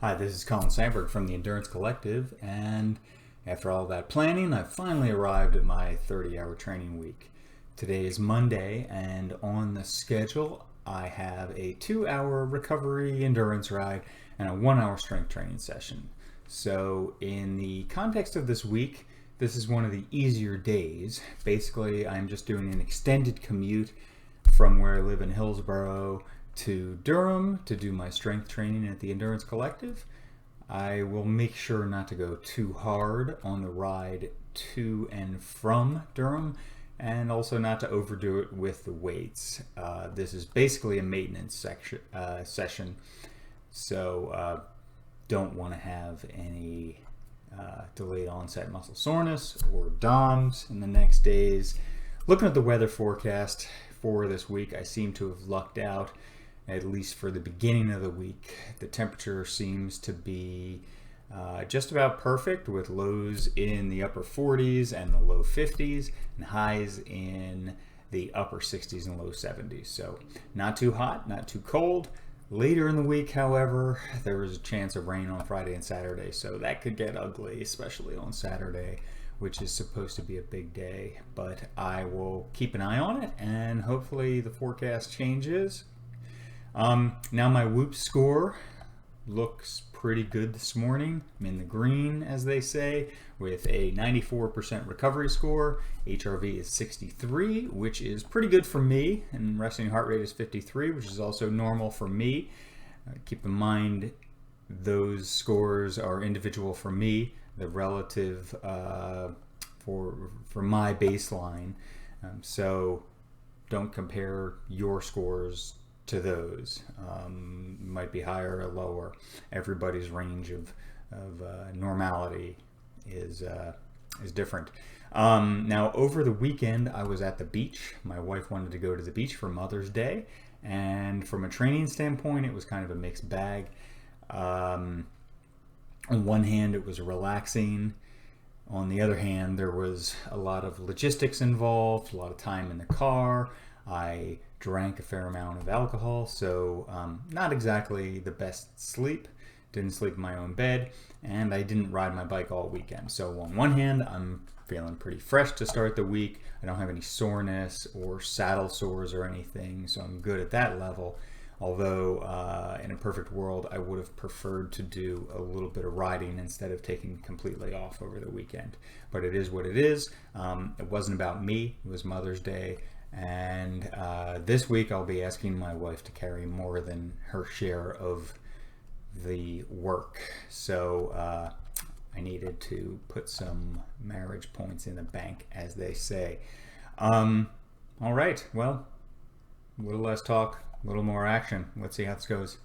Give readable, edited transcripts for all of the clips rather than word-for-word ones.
Hi, this is Colin Sandberg from the Endurance Collective, and after all that planning, I've finally arrived at my 30-hour training week. Today is Monday, and on the schedule, I have a 2-hour recovery endurance ride and a 1-hour strength training session. So, in the context of this week, this is one of the easier days. Basically, I'm just doing an extended commute from where I live in Hillsborough to Durham to do my strength training at the Endurance Collective. I will make sure not to go too hard on the ride to and from Durham, and also not to overdo it with the weights. This is basically a maintenance session, so don't want to have any delayed onset muscle soreness or DOMS in the next days. Looking at the weather forecast for this week, I seem to have lucked out, at least for the beginning of the week. The temperature seems to be just about perfect, with lows in the upper 40s and the low 50s, and highs in the upper 60s and low 70s. So not too hot, not too cold. Later in the week, however, there was a chance of rain on Friday and Saturday, so that could get ugly, especially on Saturday, which is supposed to be a big day. But I will keep an eye on it, and hopefully the forecast changes. Now my Whoop score looks pretty good this morning. I'm in the green, as they say, with a 94% recovery score. HRV is 63, which is pretty good for me, and resting heart rate is 53, which is also normal for me. Keep in mind, those scores are individual for me, the relative for my baseline. So don't compare your scores to those. Might be higher or lower. Everybody's range of normality is different. Now, over the weekend, I was at the beach. My wife wanted to go to the beach for Mother's Day, and from a training standpoint, it was kind of a mixed bag. On one hand, it was relaxing. On the other hand, there was a lot of logistics involved, a lot of time in the car. I drank a fair amount of alcohol, so not exactly the best sleep. Didn't sleep in my own bed, and I didn't ride my bike all weekend. So on one hand, I'm feeling pretty fresh to start the week. I don't have any soreness or saddle sores or anything, so I'm good at that level. Although in a perfect world, I would have preferred to do a little bit of riding instead of taking completely off over the weekend. But it is what it is. It wasn't about me. It was Mother's Day. And this week I'll be asking my wife to carry more than her share of the work. So I needed to put some marriage points in the bank, as they say. All right, well, a little less talk, a little more action. Let's see how this goes.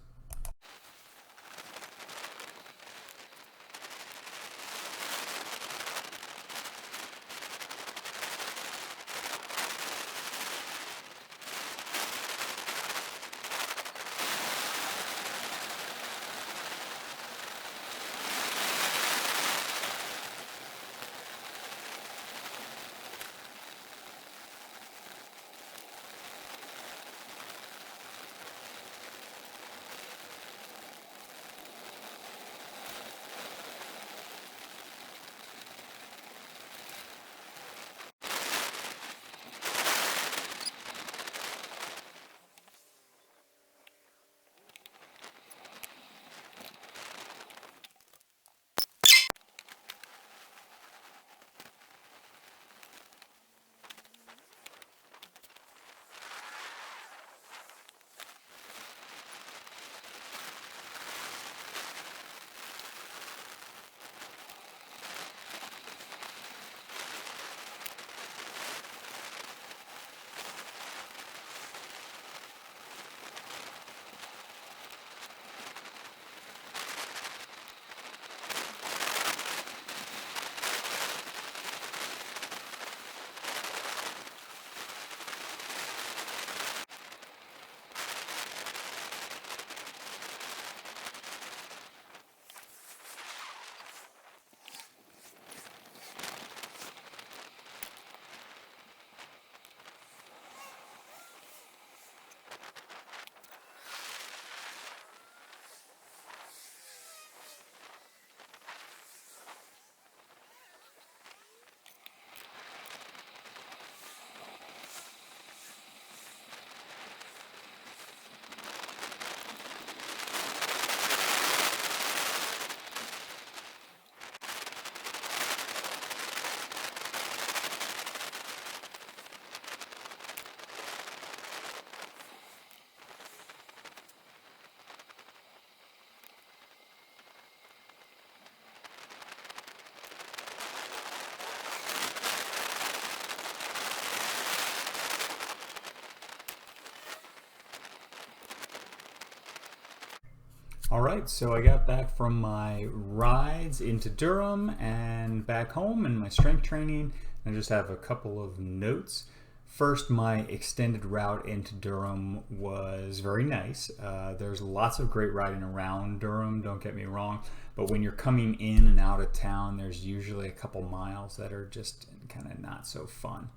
All right, so I got back from my rides into Durham and back home and my strength training. I just have a couple of notes. First, my extended route into Durham was very nice. There's lots of great riding around Durham, don't get me wrong, but when you're coming in and out of town, there's usually a couple miles that are just kind of not so fun.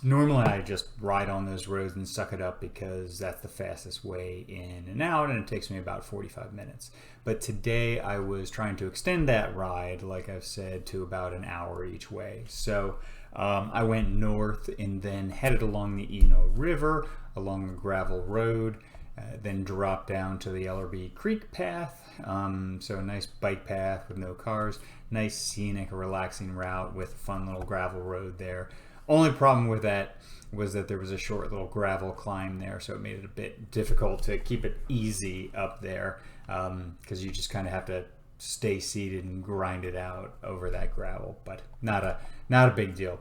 Normally I just ride on those roads and suck it up because that's the fastest way in and out, and it takes me about 45 minutes. But today I was trying to extend that ride, like I've said, to about an hour each way. So I went north and then headed along the Eno River, along a gravel road, then dropped down to the Ellerby Creek path. So a nice bike path with no cars, nice scenic, relaxing route with a fun little gravel road there. Only problem with that was that there was a short little gravel climb there, so it made it a bit difficult to keep it easy up there, because you just kind of have to stay seated and grind it out over that gravel, but not a big deal.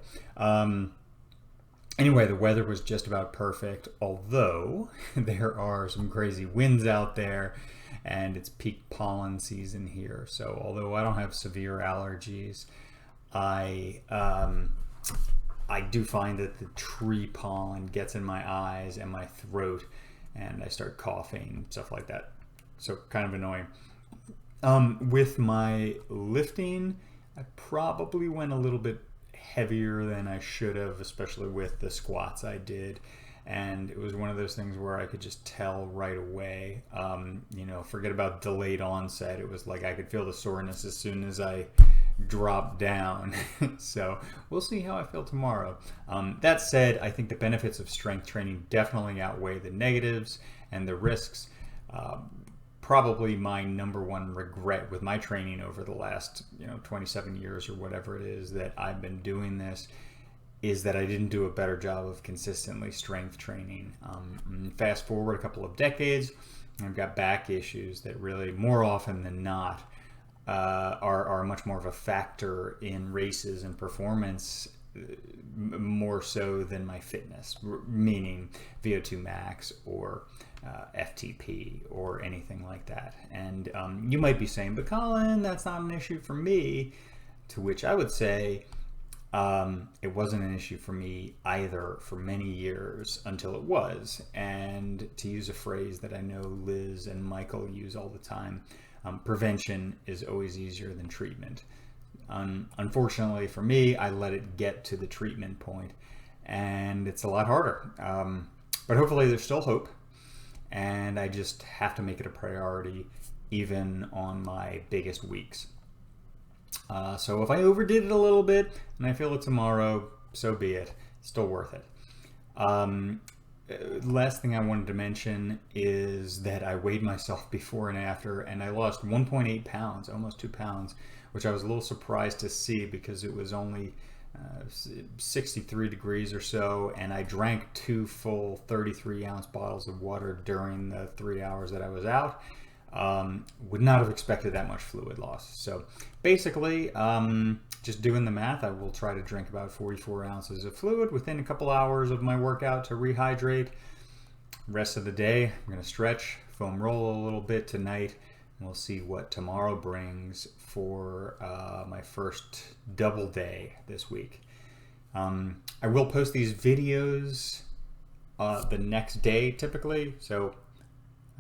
Anyway, the weather was just about perfect, although there are some crazy winds out there and it's peak pollen season here. So although I don't have severe allergies, I do find that the tree pollen gets in my eyes and my throat, and I start coughing, stuff like that. So kind of annoying. With my lifting, I probably went a little bit heavier than I should have, especially with the squats I did. And it was one of those things where I could just tell right away, forget about delayed onset. It was like I could feel the soreness as soon as I dropped down. So we'll see how I feel tomorrow. That said, I think the benefits of strength training definitely outweigh the negatives and the risks. Probably my number one regret with my training over the last 27 years or whatever it is that I've been doing this is that I didn't do a better job of consistently strength training. Fast forward a couple of decades, I've got back issues that really, more often than not, are much more of a factor in races and performance, more so than my fitness, meaning VO2 max or FTP or anything like that. And you might be saying, but Colin, that's not an issue for me. To which I would say, it wasn't an issue for me either for many years until it was. And to use a phrase that I know Liz and Michael use all the time, prevention is always easier than treatment. Unfortunately for me, I let it get to the treatment point, and it's a lot harder. But hopefully there's still hope, and I just have to make it a priority even on my biggest weeks. So if I overdid it a little bit and I feel it tomorrow, so be it. It's still worth it. Last thing I wanted to mention is that I weighed myself before and after, and I lost 1.8 pounds, almost 2 pounds, which I was a little surprised to see because it was only 63 degrees or so, and I drank 2 full 33-ounce bottles of water during the 3 hours that I was out. Would not have expected that much fluid loss. So basically, just doing the math, I will try to drink about 44 ounces of fluid within a couple hours of my workout to rehydrate. Rest of the day, I'm going to stretch, foam roll a little bit tonight, and we'll see what tomorrow brings for my first double day this week. I will post these videos the next day typically, so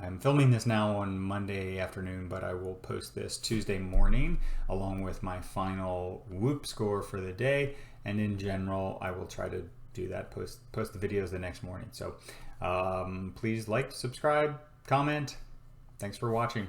I'm filming this now on Monday afternoon, but I will post this Tuesday morning along with my final Whoop score for the day. And in general, I will try to do that, post the videos the next morning. So please like, subscribe, comment. Thanks for watching.